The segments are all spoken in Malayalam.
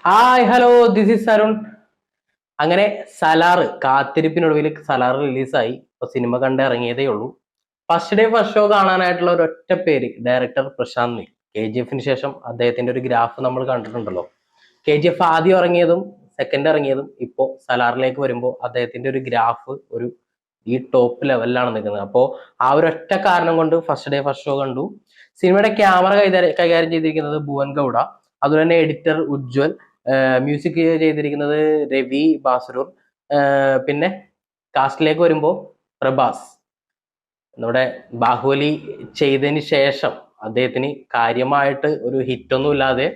Hi hello this is Arun. അങ്ങനെ സലാറ് കാത്തിരിപ്പിനൊടുവിൽ സലാർ റിലീസായി. ഇപ്പൊ സിനിമ കണ്ട് ഇറങ്ങിയതേ ഉള്ളൂ. ഫസ്റ്റ് ഡേ ഫസ്റ്റ് ഷോ കാണാനായിട്ടുള്ള ഒരു ഒറ്റ പേര് ഡയറക്ടർ പ്രശാന്ത് നീൽ. KGF ശേഷം അദ്ദേഹത്തിന്റെ ഒരു ഗ്രാഫ് നമ്മൾ കണ്ടിട്ടുണ്ടല്ലോ. KGF ആദ്യം ഇറങ്ങിയതും സെക്കൻഡ് ഇറങ്ങിയതും ഇപ്പോ സലാറിലേക്ക് വരുമ്പോൾ അദ്ദേഹത്തിന്റെ ഒരു ഗ്രാഫ് ഒരു ഈ ടോപ്പ് ലെവലിലാണ് നിൽക്കുന്നത്. അപ്പോൾ ആ ഒരു ഒറ്റ കാരണം കൊണ്ട് ഫസ്റ്റ് ഡേ ഫസ്റ്റ് ഷോ കണ്ടു. സിനിമയുടെ ക്യാമറ കൈകാര്യം ചെയ്തിരിക്കുന്നത് ഭുവൻ ഗൗഡ, അതുപോലെ തന്നെ എഡിറ്റർ ഉജ്ജ്വൽ, മ്യൂസിക് ചെയ്തിരിക്കുന്നത് രവി ബാസുരൂർ. പിന്നെ കാസ്റ്റിലേക്ക് വരുമ്പോൾ പ്രഭാസ്. നമ്മുടെ ബാഹുബലി ചെയ്തതിന് ശേഷം അദ്ദേഹത്തിന് കാര്യമായിട്ട് ഒരു ഹിറ്റൊന്നും ഇല്ലാതെ,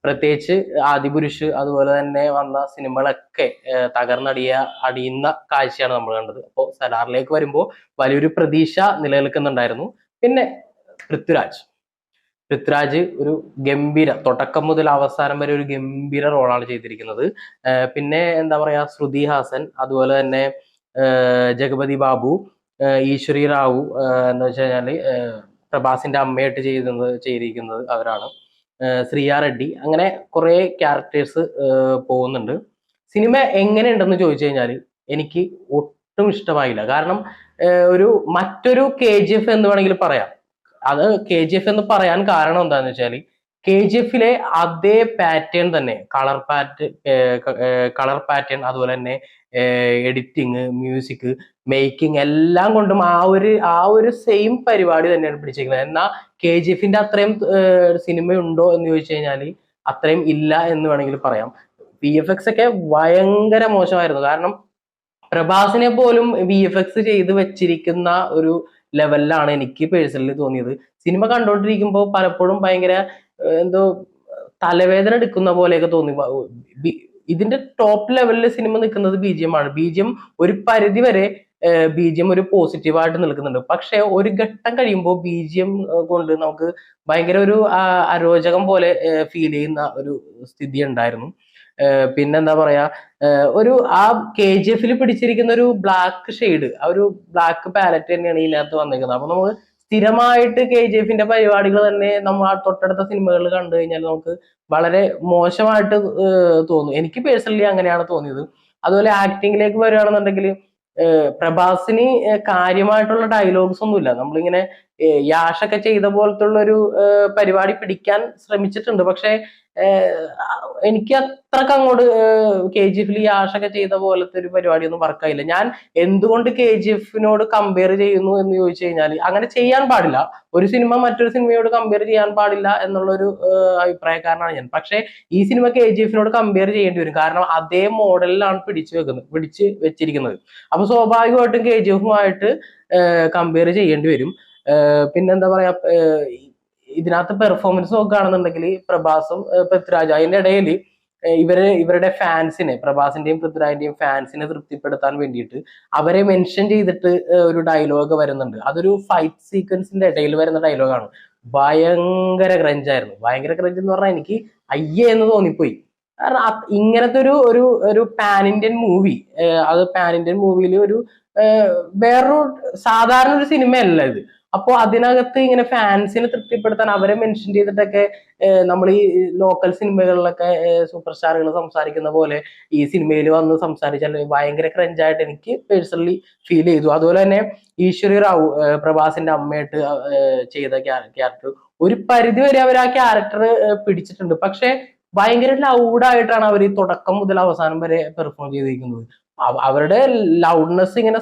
പ്രത്യേകിച്ച് ആദിപുരുഷ് അതുപോലെ തന്നെ വന്ന സിനിമകളൊക്കെ അടിയുന്ന കാഴ്ചയാണ് നമ്മൾ കണ്ടത്. അപ്പോൾ സലാറിലേക്ക് വരുമ്പോൾ വലിയൊരു പ്രതീക്ഷ നിലനിൽക്കുന്നുണ്ടായിരുന്നു. പിന്നെ പൃഥ്വിരാജ് പൃഥ്വിരാജ് ഒരു ഗംഭീര, തുടക്കം മുതൽ അവസാനം വരെ ഒരു ഗംഭീര റോളാണ് ചെയ്തിരിക്കുന്നത്. പിന്നെ എന്താ പറയാ, ശ്രുതി ഹാസൻ, അതുപോലെ തന്നെ ജഗപതി ബാബു, ഈശ്വരി റാവു, എന്താ വെച്ച് കഴിഞ്ഞാല് പ്രഭാസിന്റെ അമ്മയായിട്ട് ചെയ്തിരിക്കുന്നത് അവരാണ്. ശ്രീയ റെഡ്ഡി, അങ്ങനെ കുറെ ക്യാരക്ടേഴ്സ് പോകുന്നുണ്ട്. സിനിമ എങ്ങനെയുണ്ടെന്ന് ചോദിച്ചു കഴിഞ്ഞാൽ എനിക്ക് ഒട്ടും ഇഷ്ടമായില്ല. കാരണം ഒരു മറ്റൊരു KGF എന്ന് വേണമെങ്കിൽ പറയാം. അത് KGF എന്ന് പറയാൻ കാരണം എന്താന്ന് വെച്ചാൽ KGF അതേ പാറ്റേൺ തന്നെ, കളർ പാറ്റേൺ, അതുപോലെ തന്നെ എഡിറ്റിങ്, മ്യൂസിക്, മേക്കിംഗ് എല്ലാം കൊണ്ടും ആ ഒരു സെയിം പരിപാടി തന്നെയാണ് പിടിച്ചിരിക്കുന്നത്. എന്നാൽ KGF അത്രയും സിനിമ ഉണ്ടോ എന്ന് ചോദിച്ചു കഴിഞ്ഞാൽ അത്രയും ഇല്ല എന്ന് വേണമെങ്കിൽ പറയാം. VFX ഒക്കെ ഭയങ്കര മോശമായിരുന്നു. കാരണം പ്രഭാസിനെ പോലും VFX ചെയ്ത് വെച്ചിരിക്കുന്ന ഒരു ലെവലിലാണ് എനിക്ക് പേഴ്സണലി തോന്നിയത്. സിനിമ കണ്ടുകൊണ്ടിരിക്കുമ്പോൾ പലപ്പോഴും ഭയങ്കര എന്തോ തലവേദന എടുക്കുന്ന പോലെയൊക്കെ തോന്നി. ഇതിന്റെ ടോപ്പ് ലെവലിൽ സിനിമ നിൽക്കുന്നത് BGM ആണ്. BGM ഒരു പരിധി വരെ ഒരു പോസിറ്റീവായിട്ട് നിൽക്കുന്നുണ്ട്. പക്ഷെ ഒരു ഘട്ടം കഴിയുമ്പോൾ BGM കൊണ്ട് നമുക്ക് ഭയങ്കര ഒരു അരോചകം പോലെ ഫീൽ ചെയ്യുന്ന ഒരു സ്ഥിതി ഉണ്ടായിരുന്നു. പിന്നെന്താ പറയാ, ഒരു ആ KGF പിടിച്ചിരിക്കുന്ന ഒരു ബ്ലാക്ക് ഷെയ്ഡ്, ആ ഒരു ബ്ലാക്ക് പാലറ്റ് തന്നെയാണ് ഇതിനകത്ത് വന്നിരിക്കുന്നത്. അപ്പൊ നമുക്ക് സ്ഥിരമായിട്ട് KGF പരിപാടികൾ തന്നെ നമ്മൾ ആ തൊട്ടടുത്ത സിനിമകളിൽ കണ്ടു കഴിഞ്ഞാൽ നമുക്ക് വളരെ മോശമായിട്ട് തോന്നും. എനിക്ക് പേഴ്സണലി അങ്ങനെയാണ് തോന്നിയത്. അതുപോലെ ആക്ടിങ്ങിലേക്ക് വരികയാണെന്നുണ്ടെങ്കിൽ പ്രഭാസിന് കാര്യമായിട്ടുള്ള ഡയലോഗ്സ് ഒന്നുമില്ല. നമ്മളിങ്ങനെ യാഷൊക്കെ ചെയ്ത പോലത്തെ ഒരു പരിപാടി പിടിക്കാൻ ശ്രമിച്ചിട്ടുണ്ട്. പക്ഷെ എനിക്ക് അത്രക്ക് അങ്ങോട്ട് KGF യാഷൊക്കെ ചെയ്ത പോലത്തെ ഒരു പരിപാടിയൊന്നും വർക്കായില്ല. ഞാൻ എന്തുകൊണ്ട് KGF കമ്പയർ ചെയ്യുന്നു എന്ന് ചോദിച്ചു കഴിഞ്ഞാൽ, അങ്ങനെ ചെയ്യാൻ പാടില്ല. ഒരു സിനിമ മറ്റൊരു സിനിമയോട് കമ്പയർ ചെയ്യാൻ പാടില്ല എന്നുള്ളൊരു അഭിപ്രായക്കാരനാണ് ഞാൻ. പക്ഷെ ഈ സിനിമ KGF കമ്പയർ ചെയ്യേണ്ടി വരും. കാരണം അതേ മോഡലിലാണ് പിടിച്ച് വെച്ചിരിക്കുന്നത്. അപ്പൊ സ്വാഭാവികമായിട്ടും KGF കമ്പയർ ചെയ്യേണ്ടി വരും. പിന്നെന്താ പറയാ, ഇതിനകത്ത് പെർഫോമൻസ് നോക്കുകയാണെന്നുണ്ടെങ്കിൽ പ്രഭാസും പൃഥ്വിരാജ്, അതിന്റെ ഇടയിൽ ഇവരുടെ ഫാൻസിനെ, പ്രഭാസിന്റെയും പൃഥ്വിരാജിന്റെയും ഫാൻസിനെ തൃപ്തിപ്പെടുത്താൻ വേണ്ടിയിട്ട് അവരെ മെൻഷൻ ചെയ്തിട്ട് ഒരു ഡയലോഗ് വരുന്നുണ്ട്. അതൊരു ഫൈറ്റ് സീക്വൻസിന്റെ ഇടയിൽ വരുന്ന ഡയലോഗാണ്. ഭയങ്കര ക്രഞ്ചായിരുന്നു. ഭയങ്കര ക്രഞ്ച് എന്ന് പറഞ്ഞാൽ എനിക്ക് അയ്യേ എന്ന് തോന്നിപ്പോയി. കാരണം ഇങ്ങനത്തെ ഒരു പാൻ ഇന്ത്യൻ മൂവി, അത് പാൻ ഇന്ത്യൻ മൂവിയിൽ ഒരു വേറൊരു സാധാരണ ഒരു സിനിമയല്ല ഇത്. അപ്പോ അതിനകത്ത് ഇങ്ങനെ ഫാൻസിനെ തൃപ്തിപ്പെടുത്താൻ അവരെ മെൻഷൻ ചെയ്തിട്ടൊക്കെ നമ്മൾ ഈ ലോക്കൽ സിനിമകളിലൊക്കെ സൂപ്പർ സ്റ്റാറുകൾ സംസാരിക്കുന്ന പോലെ ഈ സിനിമയിൽ വന്ന് സംസാരിച്ചാൽ ഭയങ്കര ക്രഞ്ചായിട്ട് എനിക്ക് പേഴ്സണലി ഫീൽ ചെയ്തു. അതുപോലെ തന്നെ ഈശ്വരി റാവു, പ്രഭാസിന്റെ അമ്മയായിട്ട് ചെയ്ത ക്യാരക്ടർ, ഒരു പരിധി വരെ അവർ ആ ക്യാരക്ടർ പിടിച്ചിട്ടുണ്ട്. പക്ഷെ ഭയങ്കര ലൗഡായിട്ടാണ് അവർ ഈ തുടക്കം മുതൽ അവസാനം വരെ പെർഫോം ചെയ്തിരിക്കുന്നത്. അവരുടെ ലൗഡ്നെസ് ഇങ്ങനെ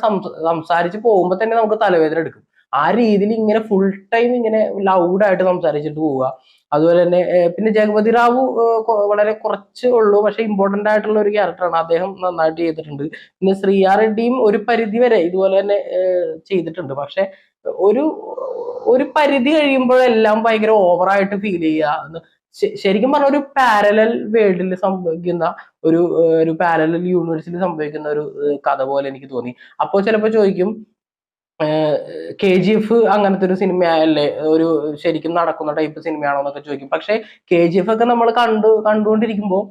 സംസാരിച്ച് പോകുമ്പോൾ തന്നെ നമുക്ക് തലവേദന എടുക്കും. ആ രീതിയിൽ ഇങ്ങനെ ഫുൾ ടൈം ഇങ്ങനെ ലൗഡായിട്ട് സംസാരിച്ചിട്ട് പോവുക. അതുപോലെ തന്നെ പിന്നെ ജഗപതി റാവു വളരെ കുറച്ച് ഉള്ളൂ, പക്ഷെ ഇമ്പോർട്ടന്റ് ആയിട്ടുള്ള ഒരു ക്യാരക്ടറാണ്. അദ്ദേഹം നന്നായിട്ട് ചെയ്തിട്ടുണ്ട്. പിന്നെ ശ്രീയ റെഡ്ഡിയും ഒരു പരിധി വരെ ഇതുപോലെ തന്നെ ചെയ്തിട്ടുണ്ട്. പക്ഷെ ഒരു പരിധി കഴിയുമ്പോഴെല്ലാം ഭയങ്കര ഓവറായിട്ട് ഫീൽ ചെയ്യുക. ശരിക്കും പറഞ്ഞ ഒരു പാരലൽ വേൾഡിൽ സംഭവിക്കുന്ന ഒരു പാരലൽ യൂണിവേഴ്സിൽ സംഭവിക്കുന്ന ഒരു കഥ പോലെ എനിക്ക് തോന്നി. അപ്പോൾ ചിലപ്പോൾ ചോദിക്കും, KGF അങ്ങനത്തെ ഒരു സിനിമയല്ലേ, ഒരു ശരിക്കും നടക്കുന്ന ടൈപ്പ് സിനിമയാണോ എന്നൊക്കെ ചോദിക്കും. പക്ഷെ KGF ഒക്കെ നമ്മൾ കണ്ടുകൊണ്ടിരിക്കുമ്പോൾ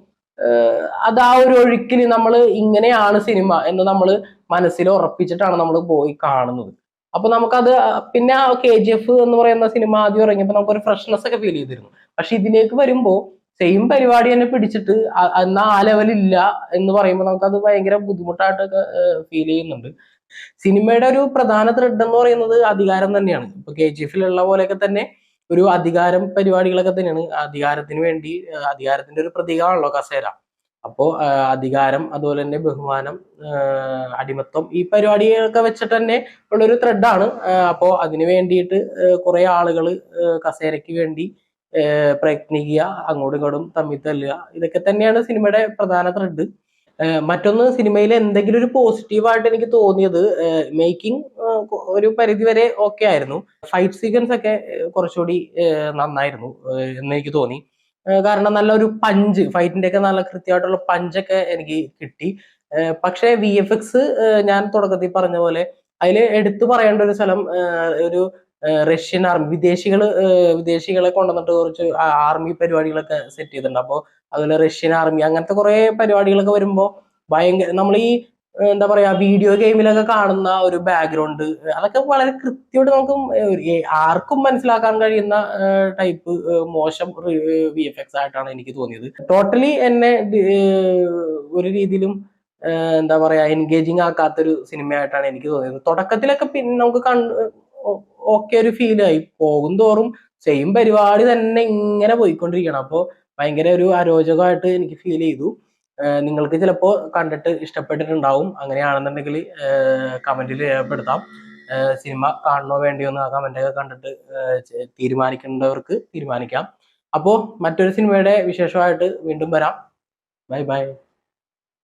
അത് ആ ഒരു ഒഴുക്കിൽ നമ്മൾ ഇങ്ങനെയാണ് സിനിമ എന്ന് നമ്മൾ മനസ്സിൽ ഉറപ്പിച്ചിട്ടാണ് നമ്മൾ പോയി കാണുന്നത്. അപ്പൊ നമുക്കത് പിന്നെ KGF എന്ന് പറയുന്ന സിനിമ ആദ്യം ഇറങ്ങിയപ്പോൾ നമുക്കൊരു ഫ്രഷ്നെസ് ഒക്കെ ഫീൽ ചെയ്തിരുന്നു. പക്ഷെ ഇതിലേക്ക് വരുമ്പോൾ സെയിം പരിപാടി തന്നെ പിടിച്ചിട്ട് എന്നാ ആ ലെവലില്ല എന്ന് പറയുമ്പോൾ നമുക്കത് ഭയങ്കര ബുദ്ധിമുട്ടായിട്ടൊക്കെ ഫീൽ ചെയ്യുന്നുണ്ട്. സിനിമയുടെ ഒരു പ്രധാന ത്രെഡ് എന്ന് പറയുന്നത് അധികാരം തന്നെയാണ്. ഇപ്പൊ KGF-ലുള്ള പോലെയൊക്കെ തന്നെ ഒരു അധികാരം പരിപാടികളൊക്കെ തന്നെയാണ്. അധികാരത്തിന് വേണ്ടി അധികാരത്തിന്റെ ഒരു പ്രതീകമാണല്ലോ കസേര. അപ്പോ അധികാരം, അതുപോലെ തന്നെ ബഹുമാനം, അടിമത്വം, ഈ പരിപാടികളൊക്കെ വെച്ചിട്ട് തന്നെ ഉള്ളൊരു ത്രെഡാണ്. അപ്പോ അതിന് വേണ്ടിയിട്ട് കുറെ ആളുകൾ കസേരയ്ക്ക് വേണ്ടി പ്രയത്നിക്കുക, അങ്ങോട്ടും ഇങ്ങോട്ടും തമ്മിൽ തല്ലുക, ഇതൊക്കെ തന്നെയാണ് സിനിമയുടെ പ്രധാന ത്രെഡ്. മറ്റൊന്ന്, സിനിമയിൽ എന്തെങ്കിലും ഒരു പോസിറ്റീവായിട്ട് എനിക്ക് തോന്നിയത് മേക്കിംഗ് ഒരു പരിധി വരെ ഓക്കെ ആയിരുന്നു. ഫൈറ്റ് സീക്വൻസ് ഒക്കെ കുറച്ചുകൂടി നന്നായിരുന്നു എന്ന് എനിക്ക് തോന്നി. കാരണം നല്ലൊരു പഞ്ച്, ഫൈറ്റിന്റെ ഒക്കെ നല്ല കൃത്യമായിട്ടുള്ള പഞ്ചൊക്കെ എനിക്ക് കിട്ടി. പക്ഷേ VFX ഞാൻ തുടക്കത്തിൽ പറഞ്ഞ പോലെ അതിൽ എടുത്തു പറയേണ്ട ഒരു സ്ഥലം, ഒരു റഷ്യൻ ആർമി, വിദേശികളെ കൊണ്ടുവന്നിട്ട് കുറച്ച് ആർമി പരിപാടികളൊക്കെ സെറ്റ് ചെയ്തിട്ടുണ്ട്. അപ്പോൾ അതുപോലെ റഷ്യൻ ആർമി, അങ്ങനത്തെ കുറെ പരിപാടികളൊക്കെ വരുമ്പോൾ ഭയങ്കര, നമ്മൾ ഈ എന്താ പറയാ വീഡിയോ ഗെയിമിലൊക്കെ കാണുന്ന ഒരു ബാക്ക്ഗ്രൗണ്ട്, അതൊക്കെ വളരെ കൃത്യമായിട്ട് നമുക്ക് ആർക്കും മനസ്സിലാക്കാൻ കഴിയുന്ന ടൈപ്പ് മോശം VFX ആയിട്ടാണ് എനിക്ക് തോന്നിയത്. ടോട്ടലി എന്നെ ഒരു രീതിയിലും എന്താ പറയാ എൻഗേജിങ് ആക്കാത്തൊരു സിനിമയായിട്ടാണ് എനിക്ക് തോന്നിയത്. തുടക്കത്തിലൊക്കെ പിന്നെ നമുക്ക് ഓക്കെ ഒരു ഫീൽ ആയി, പോകും തോറും സെയിം പരിപാടി തന്നെ ഇങ്ങനെ പോയിക്കൊണ്ടിരിക്കണം. അപ്പോൾ ഭയങ്കര ഒരു അരോചകമായിട്ട് എനിക്ക് ഫീൽ ചെയ്തു. നിങ്ങൾക്ക് ചിലപ്പോൾ കണ്ടിട്ട് ഇഷ്ടപ്പെട്ടിട്ടുണ്ടാവും. അങ്ങനെയാണെന്നുണ്ടെങ്കിൽ കമന്റിൽ രേഖപ്പെടുത്താം. സിനിമ കാണണോ വേണ്ടിയോ എന്ന് ആ കമന്റൊക്കെ കണ്ടിട്ട് തീരുമാനിക്കേണ്ടവർക്ക് തീരുമാനിക്കാം. അപ്പോൾ മറ്റൊരു സിനിമയുടെ വിശേഷമായിട്ട് വീണ്ടും വരാം. Bye bye.